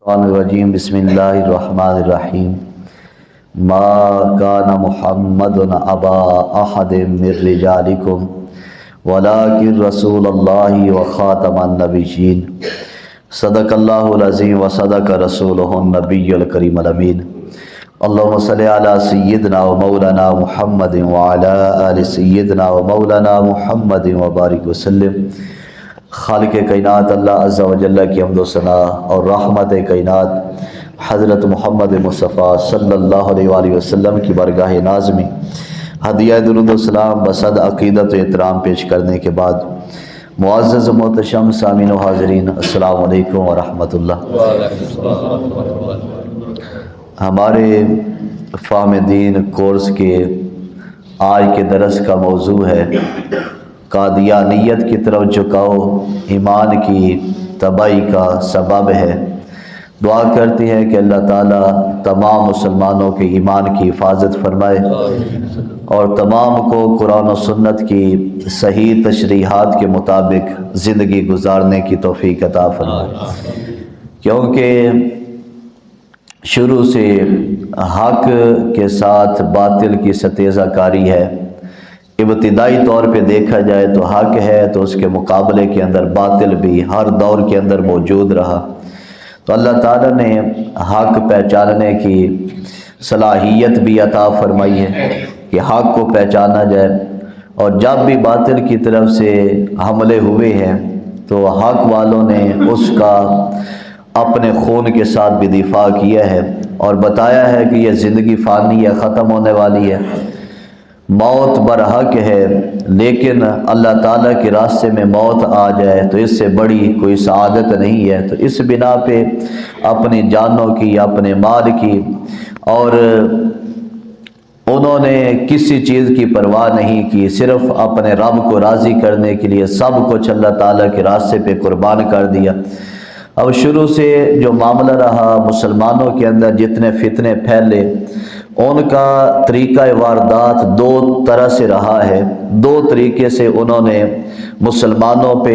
الرجیم بسم اللہ الرحمن الرحیم ما کان محمد ابا احد من رجالکم ولکن رسول اللہ وخاتم النبیین صدق اللہ العظیم وصدق رسولہ النبی الکریم الامین اللہم صلی علی سیدنا و مولانا محمد وعلی آل سیدنا و مولانا محمد وبارک وسلم۔ خالق کائنات اللہ عز و جل کی حمد و ثنا اور رحمت کائنات حضرت محمد مصطفیٰ صلی اللہ علیہ وآلہ وسلم کی برگاہ ناز میں ہدیہ درود و سلام بصد عقیدت و احترام پیش کرنے کے بعد معزز و محتشم سامعین و حاضرین السلام علیکم ورحمۃ اللہ۔ ہمارے فہم دین کورس کے آج کے درس کا موضوع ہے قادیانیت کی طرف جھکاؤ ایمان کی تباہی کا سبب ہے۔ دعا کرتے ہیں کہ اللہ تعالیٰ تمام مسلمانوں کے ایمان کی حفاظت فرمائے اور تمام کو قرآن و سنت کی صحیح تشریحات کے مطابق زندگی گزارنے کی توفیق عطا فرمائے، کیونکہ شروع سے حق کے ساتھ باطل کی ستیزہ کاری ہے۔ ابتدائی طور پہ دیکھا جائے تو حق ہے تو اس کے مقابلے کے اندر باطل بھی ہر دور کے اندر موجود رہا، تو اللہ تعالیٰ نے حق پہچاننے کی صلاحیت بھی عطا فرمائی ہے کہ حق کو پہچانا جائے، اور جب بھی باطل کی طرف سے حملے ہوئے ہیں تو حق والوں نے اس کا اپنے خون کے ساتھ بھی دفاع کیا ہے اور بتایا ہے کہ یہ زندگی فانی ہے، ختم ہونے والی ہے، موت برحق ہے، لیکن اللہ تعالیٰ کے راستے میں موت آ جائے تو اس سے بڑی کوئی سعادت نہیں ہے۔ تو اس بنا پہ اپنی جانوں کی، اپنے مال کی، اور انہوں نے کسی چیز کی پرواہ نہیں کی، صرف اپنے رب کو راضی کرنے کے لیے سب کچھ اللہ تعالیٰ کے راستے پہ قربان کر دیا۔ اب شروع سے جو معاملہ رہا، مسلمانوں کے اندر جتنے فتنے پھیلے، ان کا طریقہ واردات دو طرح سے رہا ہے۔ دو طریقے سے انہوں نے مسلمانوں پہ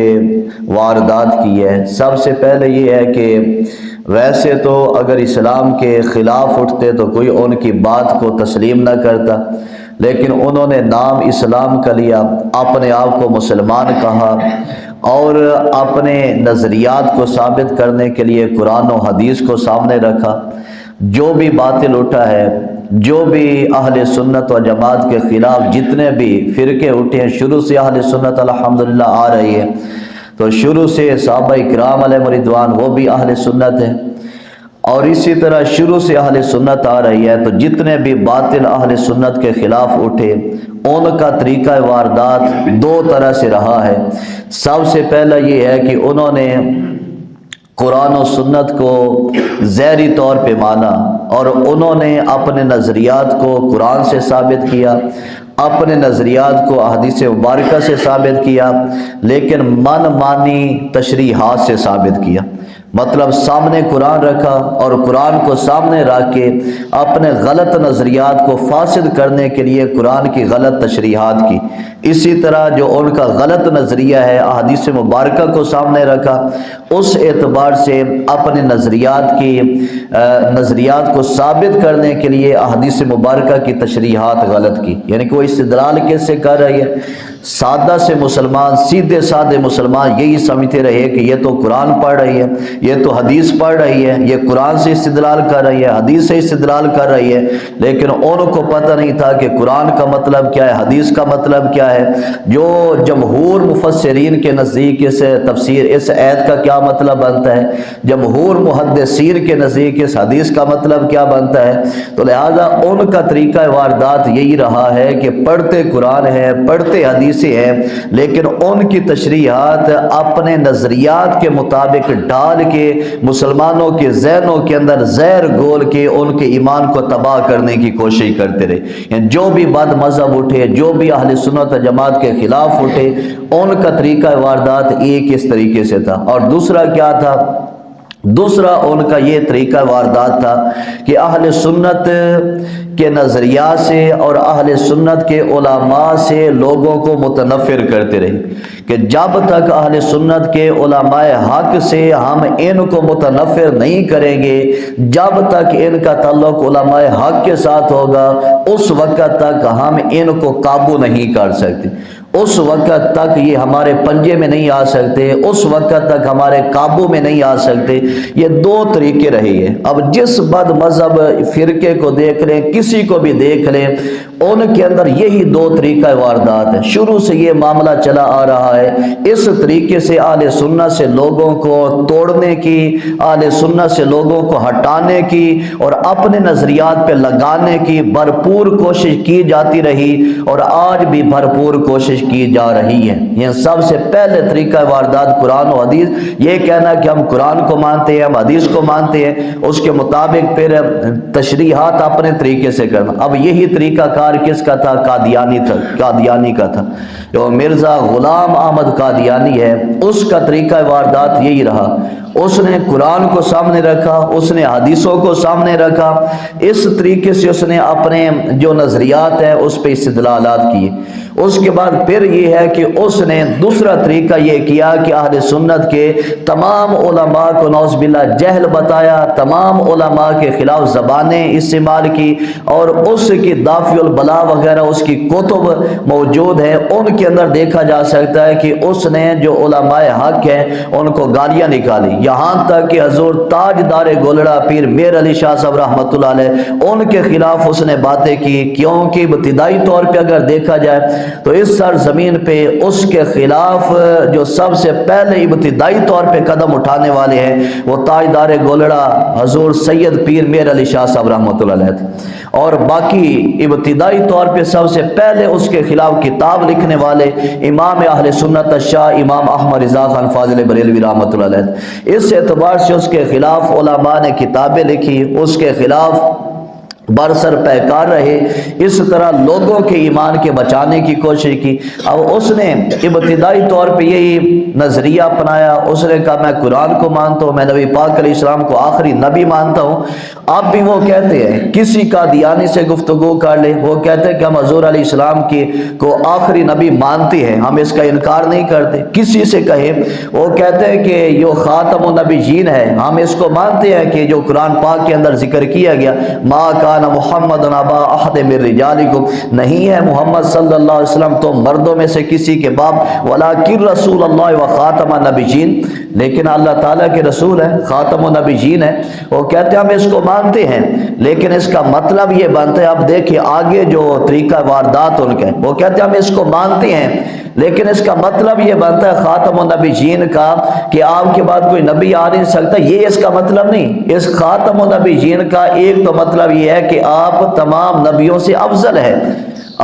واردات کی ہے۔ سب سے پہلے یہ ہے کہ ویسے تو اگر اسلام کے خلاف اٹھتے تو کوئی ان کی بات کو تسلیم نہ کرتا، لیکن انہوں نے نام اسلام کا لیا، اپنے آپ کو مسلمان کہا، اور اپنے نظریات کو ثابت کرنے کے لیے قرآن و حدیث کو سامنے رکھا۔ جو بھی باطل اٹھا ہے، جو بھی اہل سنت و جماعت کے خلاف جتنے بھی فرقے اٹھے ہیں، شروع سے اہل سنت الحمدللہ آ رہی ہے، تو شروع سے صحابہ کرام علیہ رضوان وہ بھی اہل سنت ہیں، اور اسی طرح شروع سے اہل سنت آ رہی ہے، تو جتنے بھی باطل اہل سنت کے خلاف اٹھے ان کا طریقہ واردات دو طرح سے رہا ہے۔ سب سے پہلا یہ ہے کہ انہوں نے قرآن و سنت کو ظاہری طور پہ مانا، اور انہوں نے اپنے نظریات کو قرآن سے ثابت کیا، اپنے نظریات کو احادیث مبارکہ سے ثابت کیا، لیکن من مانی تشریحات سے ثابت کیا۔ مطلب سامنے قرآن رکھا اور قرآن کو سامنے رکھ کے اپنے غلط نظریات کو فاسد کرنے کے لیے قرآن کی غلط تشریحات کی۔ اسی طرح جو ان کا غلط نظریہ ہے، احادیث مبارکہ کو سامنے رکھا، اس اعتبار سے اپنے نظریات کو ثابت کرنے کے لیے احادیث مبارکہ کی تشریحات غلط کی۔ یعنی کہ وہ استدلال کیسے کر رہی ہے؟ سادہ سے مسلمان، سیدھے سادے مسلمان یہی سمجھتے رہے کہ یہ تو قرآن پڑھ رہی ہے، یہ تو حدیث پڑھ رہی ہے، یہ قرآن سے استدلال کر رہی ہے، حدیث سے استدلال کر رہی ہے، لیکن ان کو پتہ نہیں تھا کہ قرآن کا مطلب کیا ہے، حدیث کا مطلب کیا ہے، جو جمہور مفسرین کے نزدیک سے تفسیر اس آیت کا کیا مطلب بنتا ہے، جمہور محدثین کے نزدیک اس حدیث کا مطلب کیا بنتا ہے۔ تو لہذا ان کا طریقہ واردات یہی رہا ہے کہ پڑھتے قرآن ہے، پڑھتے حدیث ہے، لیکن ان کی تشریحات اپنے نظریات کے مطابق ڈال کے مسلمانوں کے ذہنوں کے اندر زہر گول کے ان کے ایمان کو تباہ کرنے کی کوشش کرتے رہے۔ یعنی جو بھی بد مذہب اٹھے، جو بھی اہل سنت و جماعت کے خلاف اٹھے، ان کا طریقہ واردات ایک اس طریقے سے تھا۔ اور دوسرا کیا تھا؟ دوسرا ان کا یہ طریقہ واردات تھا کہ اہل سنت کے نظریہ سے اور اہل سنت کے علماء سے لوگوں کو متنفر کرتے رہے کہ جب تک اہل سنت کے علماء حق سے ہم ان کو متنفر نہیں کریں گے، جب تک ان کا تعلق علماء حق کے ساتھ ہوگا، اس وقت تک ہم ان کو قابو نہیں کر سکتے، اس وقت تک یہ ہمارے پنجے میں نہیں آ سکتے، اس وقت تک ہمارے قابو میں نہیں آ سکتے۔ یہ دو طریقے رہے ہیں۔ اب جس بد مذہب فرقے کو دیکھ لیں، کسی کو بھی دیکھ لیں، ان کے اندر یہی دو طریقہ واردات ہے۔ شروع سے یہ معاملہ چلا آ رہا ہے، اس طریقے سے اہل سنت سے لوگوں کو توڑنے کی، اہل سنت سے لوگوں کو ہٹانے کی اور اپنے نظریات پہ لگانے کی بھرپور کوشش کی جاتی رہی، اور آج بھی بھرپور کوشش کی جا رہی ہے۔ یہ سب سے پہلے طریقہ واردات قرآن و حدیث، یہ کہنا کہ ہم قرآن کو مانتے ہیں، ہم حدیث کو مانتے ہیں، اس کے مطابق پھر تشریحات اپنے طریقے سے کرنا۔ اب یہی طریقہ کار کس کا تھا؟ قادیانی کا تھا۔ جو مرزا غلام احمد قادیانی ہے، اس کا طریقہ واردات یہی رہا۔ اس نے قرآن کو سامنے رکھا، اس نے حدیثوں کو سامنے رکھا، اس طریقے سے اس نے اپنے جو نظریات ہیں اس پہ استدلالات کیے۔ اس کے بعد پھر یہ ہے کہ اس نے دوسرا طریقہ یہ کیا کہ اہل سنت کے تمام علماء کو نعوذ باللہ جہل بتایا، تمام علماء کے خلاف زبانیں استعمال کی، اور اس کی دافع البلا وغیرہ اس کی کتب موجود ہیں، ان کے اندر دیکھا جا سکتا ہے کہ اس نے جو علماء حق ہیں ان کو گالیاں نکالی، یہاں تک کہ حضور تاجدار گولڑا پیر میر علی شاہ صاحب رحمۃ اللہ علیہ ان کے خلاف اس نے باتیں کی، کیونکہ ابتدائی طور پہ اگر دیکھا جائے تو اس سرزمین پہ اس کے خلاف جو سب سے پہلے ابتدائی طور پہ قدم اٹھانے والے ہیں وہ تاجدار گولڑا حضور سید پیر میر علی شاہ صاحب رحمۃ اللہ علیہ تھے، اور باقی ابتدائی طور پہ سب سے پہلے اس کے خلاف کتاب لکھنے والے امام اہل سنت شاہ امام احمد رضا خان فاضل بریلوی رحمۃ اللہ علیہ۔ اس اعتبار سے اس کے خلاف علماء نے کتابیں لکھی، اس کے خلاف برسر پیکار رہے، اس طرح لوگوں کے ایمان کے بچانے کی کوشش کی۔ اب اس نے ابتدائی طور پہ یہی نظریہ اپنایا، اس نے کہا میں قرآن کو مانتا ہوں، میں نبی پاک علیہ السلام کو آخری نبی مانتا ہوں۔ اب بھی وہ کہتے ہیں، کسی قادیانی سے گفتگو کر لے، وہ کہتے ہیں کہ ہم حضور علیہ السلام کو آخری نبی مانتے ہیں، ہم اس کا انکار نہیں کرتے۔ کسی سے کہے، وہ کہتے ہیں کہ یہ خاتم النبیین ہے، ہم اس کو مانتے ہیں کہ جو قرآن پاک کے اندر ذکر کیا گیا، ما کان محمد ابا احد من رجالکم، نہیں ہے محمد صلی اللہ علیہ وسلم تو مردوں میں سے کسی کے باپ، ولکن رسول اللہ و خاتم النبیین، لیکن اللہ تعالیٰ کے رسول ہے، خاتم النبیین ہے۔ وہ کہتے ہیں ہم اس کو مانتے ہیں، لیکن اس کا مطلب یہ بنتا ہے، اب دیکھیں آگے جو طریقہ واردات ان کے، وہ کہتے ہیں ہم اس کو مانتے ہیں، لیکن اس کا مطلب یہ بنتا ہے خاتم النبیین کا کہ آپ کے بعد کوئی نبی آ نہیں سکتا، یہ اس کا مطلب نہیں۔ اس خاتم النبیین کا ایک تو مطلب یہ ہے کہ آپ تمام نبیوں سے افضل ہے،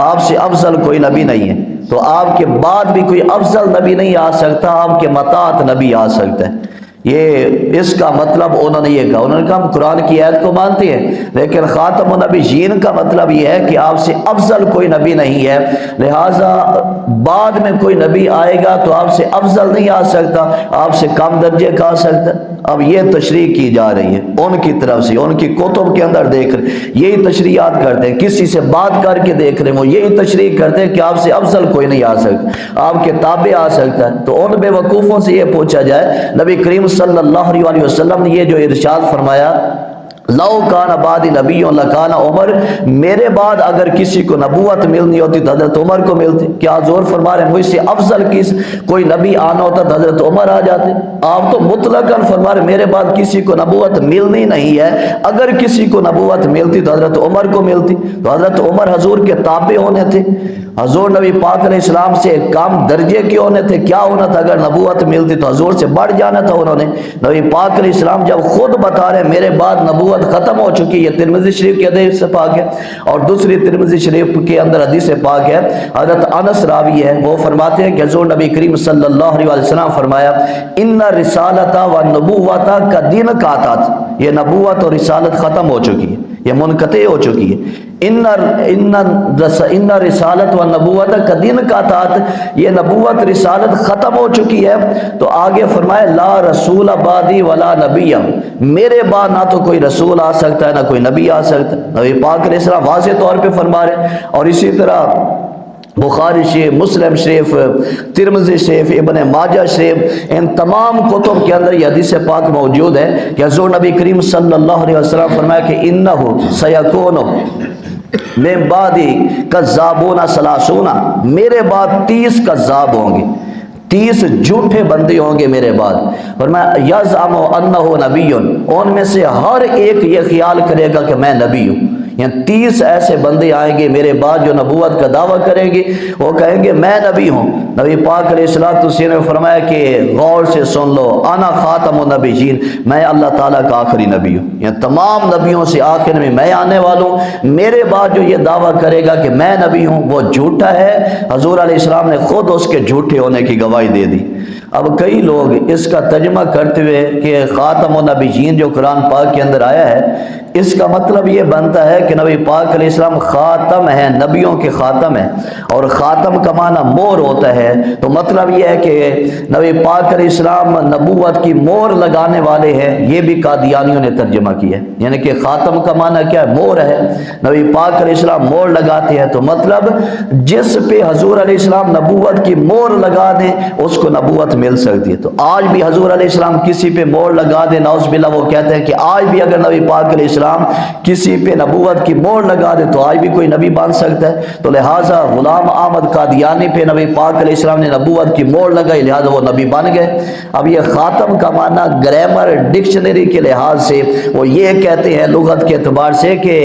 آپ سے افضل کوئی نبی نہیں ہے، تو آپ کے بعد بھی کوئی افضل نبی نہیں آ سکتا، آپ کے مطاعت نبی آ سکتا ہے۔ یہ اس کا مطلب انہوں نے یہ کہا، انہوں نے کہا ہم قرآن کی آیت کو مانتے ہیں، لیکن خاتم النبیین کا مطلب یہ ہے کہ آپ سے افضل کوئی نبی نہیں ہے، لہٰذا بعد میں کوئی نبی آئے گا تو آپ سے افضل نہیں آ سکتا، آپ سے کم درجے کا آ سکتا۔ اب یہ تشریح کی جا رہی ہے ان کی طرف سے، ان کی کتب کے اندر دیکھ رہے یہی تشریحات کرتے ہیں، کسی سے بات کر کے دیکھ رہے وہ یہی تشریح کرتے ہیں کہ آپ سے افضل کوئی نہیں آ سکتا، آپ کے تابع آ سکتا ہے۔ تو ان بے وقوفوں سے یہ پوچھا جائے، نبی کریم صلی اللہ علیہ وسلم نے یہ جو ارشاد فرمایا، لو کان بعد نبی لکان عمر، میرے بعد اگر کسی کو نبوت ملنی ہوتی تو حضرت عمر کو ملتی۔ کیا حضور فرما رہے ہیں مجھ سے افضل کوئی نبی آنا ہوتا تو حضرت عمر آ جاتے؟ آپ تو مطلقاً فرما رہے ہیں میرے بعد کسی کو نبوت ملنی نہیں ہے، اگر کسی کو نبوت ملتی تو حضرت عمر کو ملتی، تو حضرت عمر حضور کے تابع ہونے تھے، حضور نبی پاک علیہ السلام سے کم درجے کے ہونے تھے، کیا ہونا تھا؟ اگر نبوت ملتی تو حضور سے بڑھ جانا تھا انہوں نے۔ نبی پاک علیہ السلام جب خود بتا رہے ہیں میرے بعد نبوت ختم ہو چکی، یہ ترمذی شریف کی حدیث سے پاک ہے، اور دوسری ترمذی شریف کے اندر حدیث سے پاک ہے، حضرت انس راوی ہے، وہ فرماتے ہیں کہ حضور نبی کریم صلی اللہ علیہ وسلم فرمایا، ان رسالت و نبوت کا دن کاتت، یہ نبوت اور رسالت ختم ہو چکی ہے، یہ منقطع ہو چکی ہے۔ ان رسالت و نبوت قدین کا تات، یہ نبوت رسالت ختم ہو چکی ہے۔ تو آگے فرمائے لا رسول بعدی ولا نبی، میرے بعد نہ تو کوئی رسول آ سکتا ہے نہ کوئی نبی آ سکتا ہے۔ نبی پاک علیہ السلام واضح طور پہ فرما رہے ہیں۔ اور اسی طرح بخاری شریف، مسلم شریف، ترمذی شریف، ابن ماجہ شریف، ان تمام کتب کے اندر یہ حدیث پاک موجود ہے کہ حضور نبی کریم صلی اللہ علیہ وسلم فرمایا کہ انہ سیکون من بعدی کذابون ثلاثون، میرے بعد 30 کذاب ہوں گے، 30 جھوٹے بندے ہوں گے میرے بعد۔ فرمایا یزعم انہ نبی، ان میں سے ہر ایک یہ خیال کرے گا کہ میں نبی ہوں۔ یعنی 30 ایسے بندے آئیں گے میرے بعد جو نبوت کا دعویٰ کریں گے، وہ کہیں گے میں نبی ہوں۔ نبی پاک علیہ السلام نے فرمایا کہ غور سے سن لو، انا خاتم النبیین، میں اللہ تعالیٰ کا آخری نبی ہوں۔ یعنی تمام نبیوں سے آخر میں آنے والوں، میرے بعد جو یہ دعویٰ کرے گا کہ میں نبی ہوں وہ جھوٹا ہے۔ حضور علیہ السلام نے خود اس کے جھوٹے ہونے کی گواہی دے دی۔ اب کئی لوگ اس کا ترجمہ کرتے ہوئے کہ خاتم النبیین جو قرآن پاک کے اندر آیا ہے، اس کا مطلب یہ بنتا ہے کہ نبی پاک علیہ السلام خاتم ہے، نبیوں کے خاتم ہے، اور خاتم کا معنی مور ہوتا ہے۔ تو مطلب یہ ہے کہ نبی پاک علیہ السلام نبوت کی مور لگانے والے ہیں، یہ بھی قادیانیوں نے ترجمہ کیا ہے۔ یعنی کہ خاتم کا معنی کیا ہے؟ مور ہے، نبی پاک علیہ السلام مور لگاتے ہیں، تو مطلب جس پہ حضور علیہ السلام نبوت کی مور لگا دیں اس کو نبوت مل سکتی ہے۔ تو آج بھی حضور علیہ السلام کسی پہ مور لگا دیں، نعوذ باللہ، وہ کہتے ہیں کہ آج بھی اگر نبی پاک علیہ السلام کسی پہ نبوت کی مور لگا دے تو آج بھی کوئی نبی بن سکتا ہے۔ تو لہٰذا غلام احمد قادیانی پہ نبی پاک علیہ السلام نے نبوت کی مور لگائی، لہٰذا وہ نبی بن گئے۔ اب یہ خاتم کا معنی گرامر ڈکشنری کے لحاظ سے وہ یہ کہتے ہیں لغت کے اعتبار سے کہ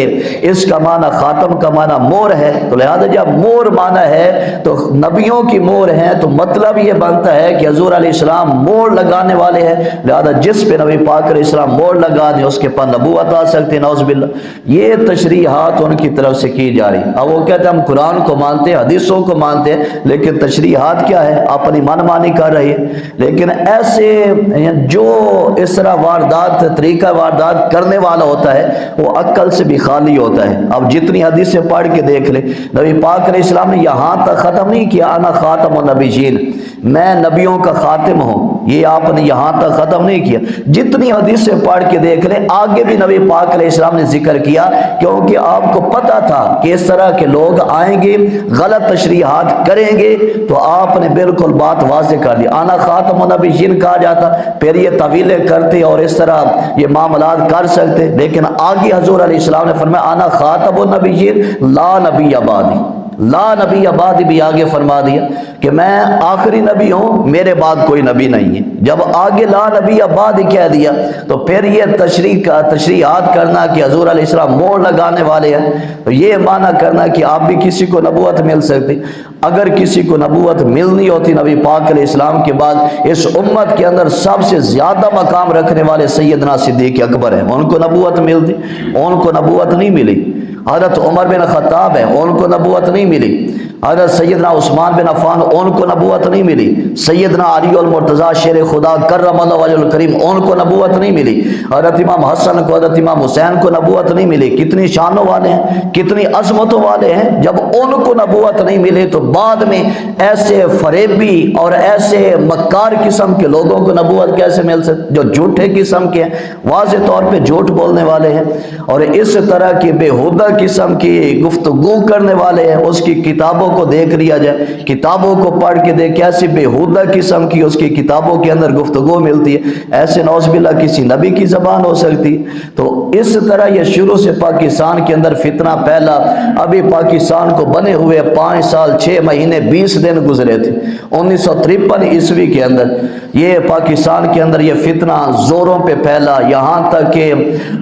اس کا معنی خاتم کا معنی مور ہے، تو لہٰذا جب مور معنی ہے تو نبیوں کی مور ہے، تو مطلب یہ بنتا ہے کہ حضور علیہ السلام مور لگانے والے ہیں، لہٰذا جس پہ نبی پاک علیہ السلام مور لگا دیں اس کے پاس نبوت آ سکتی ہے، نعوذ باللہ۔ یہ تشریحات ان کی طرف سے کی جا رہی۔ اب وہ کہتے ہیں ہم قرآن کو مانتے ہیں، حدیثوں کو مانتے ہیں، لیکن تشریحات کیا ہے؟ اپنی من مانی کر رہی ہے۔ لیکن ایسے جو اس طرح واردات، طریقہ واردات کرنے والا ہوتا ہے وہ عقل سے بھی خالی ہوتا ہے۔ اب جتنی حدیثیں پڑھ کے دیکھ لیں، نبی پاک علیہ السلام نے یہاں تک ختم نہیں کیا انا خاتم النبیین، میں نبیوں کا خاتم ہوں، یہ آپ نے یہاں تک ختم نہیں کیا۔ جتنی حدیثیں پڑھ کے دیکھ لیں، آگے بھی نبی پاک علیہ السلام نے ذکر کیا، کیونکہ آپ کو پتا تھا کہ اس طرح کے لوگ آئیں گے، غلط تشریحات کریں گے، تو آپ نے بالکل بات واضح کر دی۔ آنا خاتم النبیین کہا جاتا، پھر یہ طویلیں کرتے اور اس طرح یہ معاملات کر سکتے، لیکن آگے حضور علیہ السلام نے فرمایا آنا خاتم النبیین لا نبی بعدی، لا نبی بعدی بھی آگے فرما دیا کہ میں آخری نبی ہوں، میرے بعد کوئی نبی نہیں ہے۔ جب آگے لا نبی بعدی کہہ دیا تو پھر یہ تشریحات کرنا کہ حضور علیہ السلام مور لگانے والے ہیں، تو یہ معنی کرنا کہ آپ بھی کسی کو نبوت مل سکتی۔ اگر کسی کو نبوت ملنی ہوتی نبی پاک علیہ السلام کے بعد، اس امت کے اندر سب سے زیادہ مقام رکھنے والے سیدنا صدیق اکبر ہیں، ان کو نبوت ملتی، ان کو نبوت نہیں ملی۔ حضرت عمر بن خطاب ہے، ان کو نبوت نہیں ملی۔ حضرت سیدنا عثمان بن عفان، ان کو نبوت نہیں ملی۔ سیدنا علی المرتضیٰ شیر خدا کرم اللہ وجہ الکریم، ان کو نبوت نہیں ملی۔ حضرت امام حسن کو، حضرت امام حسین کو نبوت نہیں ملی۔ کتنی شانوں والے ہیں، کتنی عظمتوں والے ہیں، جب ان کو نبوت نہیں ملی تو بعد میں ایسے فریبی اور ایسے مکار قسم کے لوگوں کو نبوت کیسے مل سکتی جو جھوٹے قسم کے ہیں، واضح طور پہ جھوٹ بولنے والے ہیں اور اس طرح کی بےہودہ قسم کی گفتگو کرنے والے ہیں۔ اس کی کتابوں کو دیکھ لیا جائے، کتابوں کو پڑھ کے دیکھ، ایسی بےہودہ قسم کی اس کی کتابوں کے اندر گفتگو ملتی ہے، ایسے نعوذ باللہ کسی نبی کی زبان ہو سکتی۔ تو اس طرح یہ شروع سے پاکستان کے اندر فتنہ پھیلا۔ ابھی پاکستان کو بنے ہوئے 5 سال 6 مہینے 20 دن گزرے تھے۔ 1953 عیسوی کے اندر یہ پاکستان کے اندر یہ فتنہ زوروں پہ پھیلا، یہاں تک کہ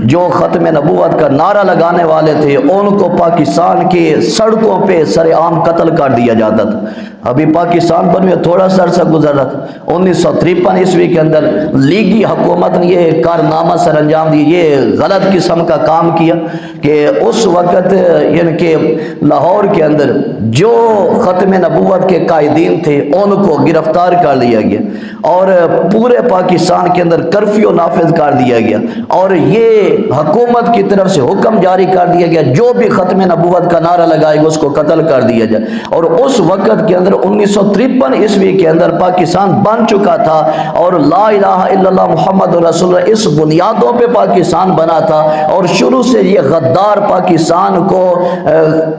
جو ختم نبوت کا نعرہ لگانے والے تھے کہ ان کو پاکستان کے سڑکوں پہ سر عام قتل کر دیا جاتا تھا. ابھی پاکستان پر میں تھوڑا سا عرصہ گزرا تھا. 1953 عیسوی کے اندر لیگی حکومت نے یہ کارنامہ سر انجام دی, یہ غلط قسم کا کام کیا کہ اس وقت یعنی کہ لاہور کے اندر جو ختم نبوت کے قائدین تھے ان کو گرفتار کر لیا گیا اور پورے پاکستان کے اندر کرفیو نافذ کر دیا گیا, اور یہ حکومت کی طرف سے حکم جاری کر دیا گیا جو بھی ختم نبوت کا نعرہ لگائے گا اس کو قتل کر دیا جائے. اور اس وقت کے اندر 1953 عیسوی کے اندر پاکستان بن چکا تھا اور لا الہ الا اللہ محمد رسول اللہ اس بنیادوں پہ پاکستان بنا تھا, اور شروع سے یہ غدار پاکستان کو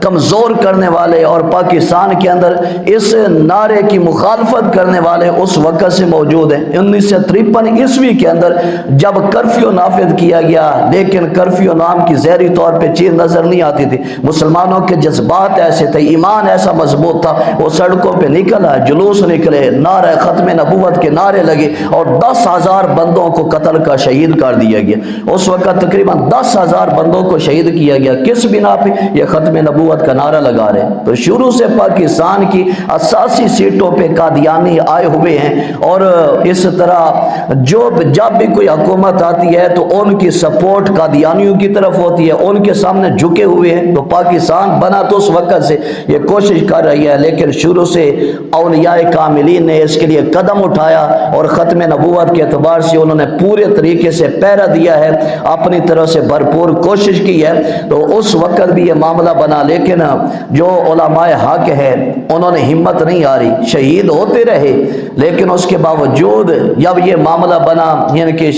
کمزور کرنے والے اور پاکستان کے اندر اس نعرے کی مخالفت کرنے والے اس وقت سے موجود ہیں. 1953 عیسوی کے اندر جب کرفیو نافذ کیا گیا, لیکن کرفیو نام کی ظاہری طور پہ چیز نظر نہیں آتی تھی, مسلمانوں کے جذبات ایسے تھے, ایمان ایسا مضبوط تھا, وہ سڑکوں پہ نکلا, جلوس نکلے, نعرہ ختم نبوت کے نعرے لگے اور 10,000 بندوں کو قتل کا شہید کر دیا گیا. اس وقت تقریباً 10,000 بندوں کو شہید کیا گیا. کس بنا پہ؟ یہ ختم نبوت کا نعرہ لگا رہے ہیں. تو شروع سے پاکستان کی 88 سیٹوں پہ قادیانی آئے ہوئے ہیں, اور اس طرح جب بھی کوئی حکومت آتی ہے تو ان کی سپورٹ قادیانیوں کی طرف ہوتی ہے, ان کے سامنے جھکے ہوئے ہیں. تو پاکستان بنا تو اس وقت سے یہ کوشش کر رہی ہے, لیکن شروع سے اولیاء کاملین نے اس کے لیے قدم اٹھایا اور ختم نبوت کے اعتبار سے انہوں نے پورے طریقے سے پہرا دیا ہے, اپنی طرف سے بھرپور کوشش کی ہے. تو اس وقت بھی یہ معاملہ بنا, لیکن جو علماء حق ہے انہوں نے ہمت نہیں ہاری, شہید ہوتے رہے, لیکن اس کے باوجود جب یہ معاملہ بنا یعنی کہ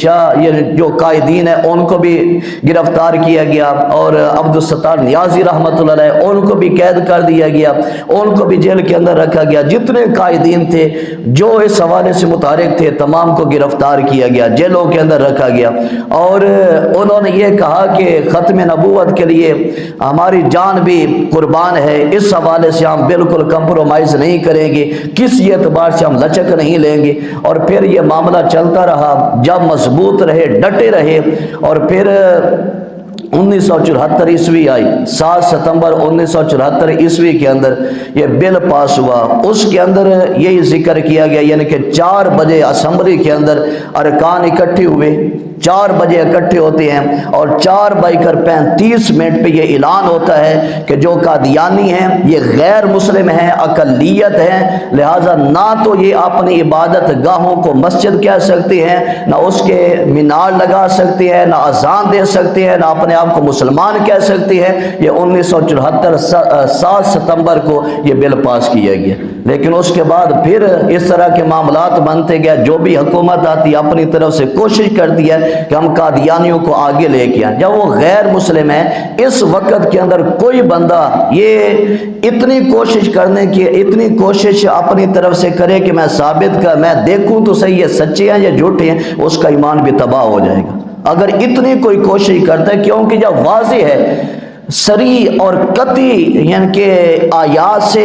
جو قائدین ہیں ان کو بھی گرفتار کیا گیا, اور عبدالستار نیازی رحمۃ اللہ علیہ ان کو بھی قید کر دیا گیا, ان کو بھی جیل کے اندر رکھا گیا. جتنے قائدین تھے جو اس حوالے سے متحرک تھے تمام کو گرفتار کیا گیا, جیلوں کے اندر رکھا گیا, اور انہوں نے یہ کہا کہ ختم نبوت کے لیے ہماری جان بھی قربان ہے, اس حوالے سے ہم بالکل کمپرومائز نہیں کریں گے, کسی اعتبار سے ہم لچک نہیں لیں گے. اور پھر یہ معاملہ چلتا رہا, جب مضبوط رہے, ڈٹے رہے, اور پھر 1974 عیسوی آئی. 7 ستمبر 1974 عیسوی کے اندر یہ بل پاس ہوا. اس کے اندر یہی ذکر کیا گیا یعنی کہ 4 بجے اسمبلی کے اندر ارکان اکٹھے ہوئے, 4 بجے اکٹھے ہوتے ہیں, اور 4:35 پہ یہ اعلان ہوتا ہے کہ جو قادیانی ہیں یہ غیر مسلم ہیں, اقلیت ہیں, لہٰذا نہ تو یہ اپنی عبادت گاہوں کو مسجد کہہ سکتے ہیں, نہ اس کے مینار لگا سکتے ہیں, نہ اذان دے سکتے ہیں, نہ اپنے آپ کو مسلمان کہہ سکتے ہیں. یہ 1974 7 ستمبر کو یہ بل پاس کیا گیا. لیکن اس کے بعد پھر اس طرح کے معاملات بنتے گئے, جو بھی حکومت آتی اپنی طرف سے کوشش کرتی ہے کہ ہم قادیانیوں کو آگے لے کے آئیں. جب وہ غیر مسلم ہیں, اس وقت کے اندر کوئی بندہ یہ اتنی کوشش کرنے کی, اتنی کوشش اپنی طرف سے کرے کہ میں ثابت کر, میں دیکھوں تو صحیح ہے سچے ہیں یا جھوٹے ہیں, اس کا ایمان بھی تباہ ہو جائے گا اگر اتنی کوئی کوشش کرتا ہے. کیونکہ جب واضح ہے سری اور قطعی یعنی کہ آیات سے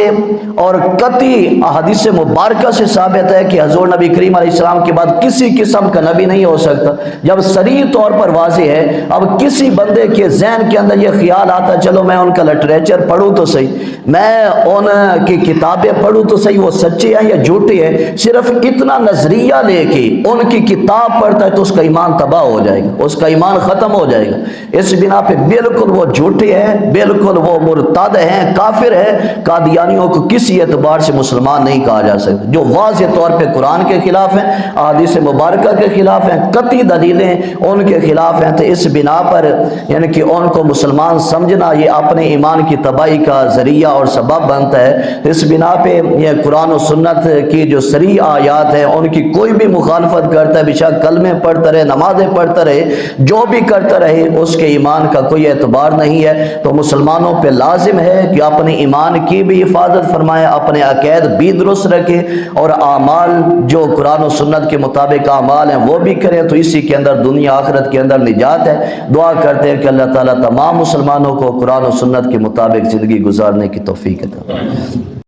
اور قطعی احادیث مبارکہ سے ثابت ہے کہ حضور نبی کریم علیہ السلام کے بعد کسی قسم کا نبی نہیں ہو سکتا. جب صریح طور پر واضح ہے, اب کسی بندے کے ذہن کے اندر یہ خیال آتا چلو میں ان کا لٹریچر پڑھوں تو صحیح, میں ان کی کتابیں پڑھوں تو صحیح, وہ سچے ہیں یا جھوٹے ہیں, صرف اتنا نظریہ لے کے ان کی کتاب پڑھتا ہے تو اس کا ایمان تباہ ہو جائے گا, اس کا ایمان ختم ہو جائے گا. اس بنا پہ بالکل وہ جھوٹے ہیں, بالکل وہ مرتد ہیں, کافر ہیں. قادیانیوں کو کسی اعتبار سے مسلمان نہیں کہا جا سکتا. جو واضح طور پہ قرآن کے خلاف ہیں, احادیث مبارکہ کے خلاف ہیں, قطعی دلیلیں ان کے خلاف ہیں, تو اس بنا پر یعنی کہ ان کو مسلمان سمجھنا یہ اپنے ایمان کی تباہی کا ذریعہ اور سبب بنتا ہے. اس بنا پہ یہ قرآن و سنت کی جو صریح آیات ہیں ان کی کوئی بھی مخالفت کرتا ہے, بیشک کلمے پڑھتا رہے, نمازیں پڑھتا رہے, جو بھی کرتا رہے, اس کے ایمان کا کوئی اعتبار نہیں ہے. تو مسلمانوں پہ لازم ہے کہ اپنے ایمان کی بھی حفاظت فرمائے, اپنے عقائد بھی درست رکھیں, اور اعمال جو قرآن و سنت کے مطابق اعمال ہیں وہ بھی کریں, تو اسی کے اندر دنیا آخرت کے اندر نجات ہے. دعا کرتے ہیں کہ اللہ تعالیٰ تمام مسلمانوں کو قرآن و سنت کے مطابق زندگی گزارنے کی توفیق عطا فرمائے.